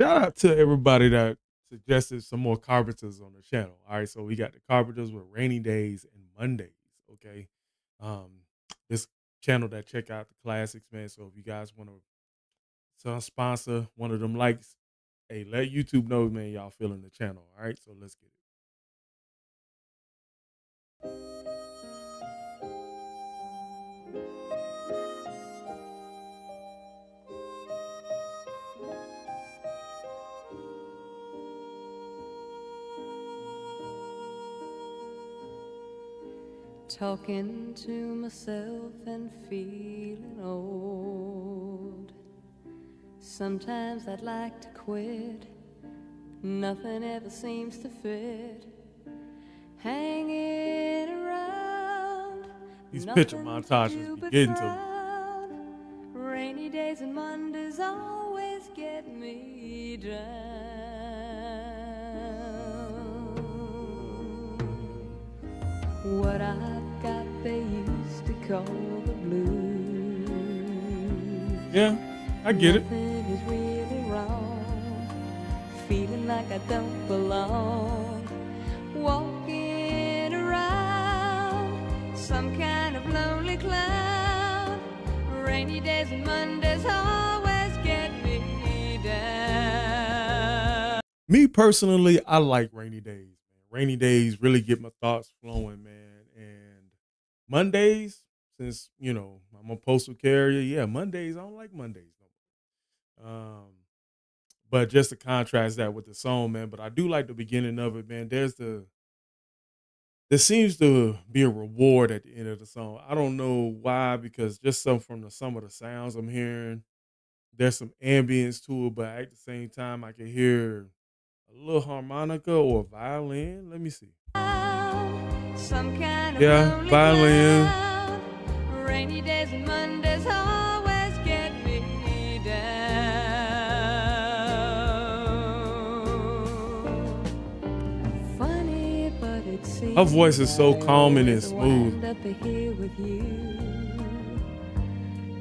Shout out to everybody that suggested some more carpenters on the channel. All right, so we got the carpenters with rainy days and Mondays. Okay, um, this channel that check out the classics, man. So if you guys want to sponsor one of them likes, hey, let YouTube know, man. Y'all feeling the channel. All right, so let's get it. Talking to myself and feeling old. Sometimes I'd like to quit. Nothing ever seems to fit. Hanging around. These picture montages be getting to me. Rainy days and Mondays always get me down. What I've got they used to call the blues. Yeah, I get it. Nothing is really wrong. Feeling like I don't belong. Walking around some kind of lonely cloud. Rainy days and Mondays always get me down. Me personally, I like rainy days. Rainy days really get my thoughts flowing, man. And Mondays, since I'm a postal carrier, yeah, Mondays I don't like Mondays no more. But just to contrast that with the song, man. But I do like the beginning of it, man. There seems to be a reward at the end of the song. I don't know why, because just some of the sounds I'm hearing, there's some ambience to it, but at the same time, I can hear a little harmonica or a violin. Let me see. Some kind of Yeah, violin. cloud. Rainy days and Mondays always get me down. Funny, but it seems Her voice is so calming and smooth.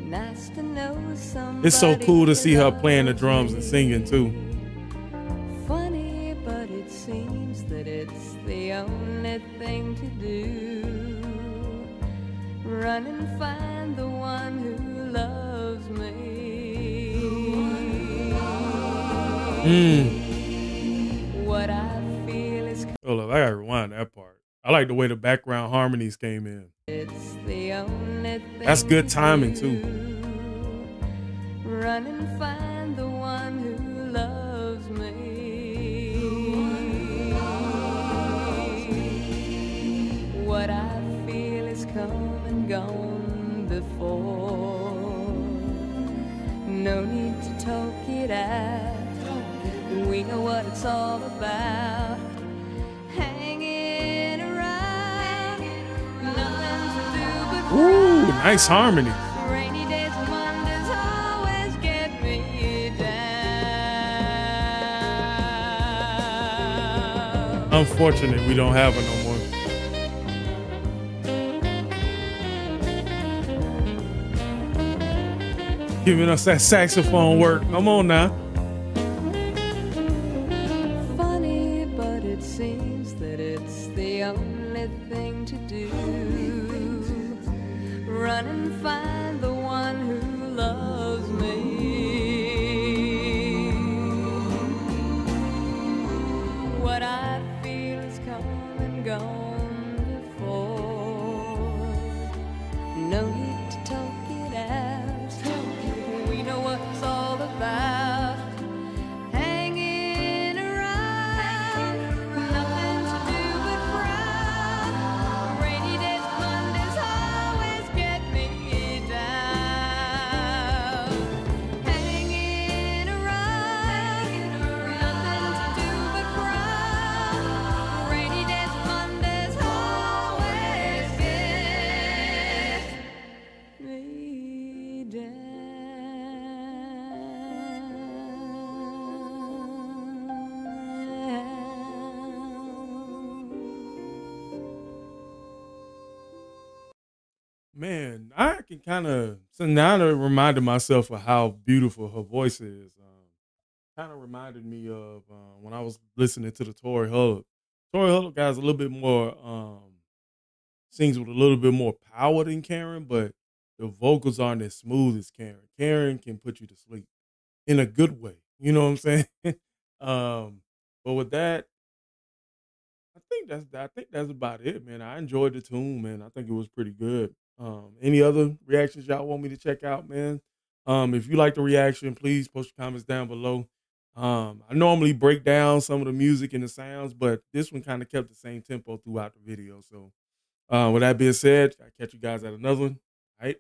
Nice to know It's so cool to see her somebody playing the drums and singing too. Funny, but it seems that it's the only thing to do. Run and find the one who loves me. What I feel is Hold up, I gotta rewind that part. I like the way the background harmonies came in. it's the only thing. That's good timing to too. do. Run and find the one who loves me. What I feel is come and gone before. No need to talk it out. We know what it's all about. Hanging around, nothing to do but Ooh, nice harmony. rainy days and Mondays always get me down. Unfortunate we don't have her no more. Giving us that saxophone work. Come on now. Funny, but it seems that it's the only thing to do. Run and find the one who loves me. What I feel is come and gone before. No need to talk it out. We know what it's all about. Hanging around, nothing to do but frown. Rainy days, Mondays always get me down. Hanging around, nothing to do but frown. Rainy days, Mondays always get me down. Man, I can kind of so now I reminded myself of how beautiful her voice is. kind of reminded me of when I was listening to the Tory Hub. Tory Hub guy's a little bit more sings with a little bit more power than Karen, but the vocals aren't as smooth as Karen. Karen can put you to sleep in a good way. You know what I'm saying? um, but with that, I think that's about it, man. I enjoyed the tune, man. I think it was pretty good. Any other reactions y'all want me to check out, man? If you like the reaction, please post your comments down below. I normally break down some of the music and the sounds, but this one kind of kept the same tempo throughout the video. So, with that being said, I catch you guys at another one. All right.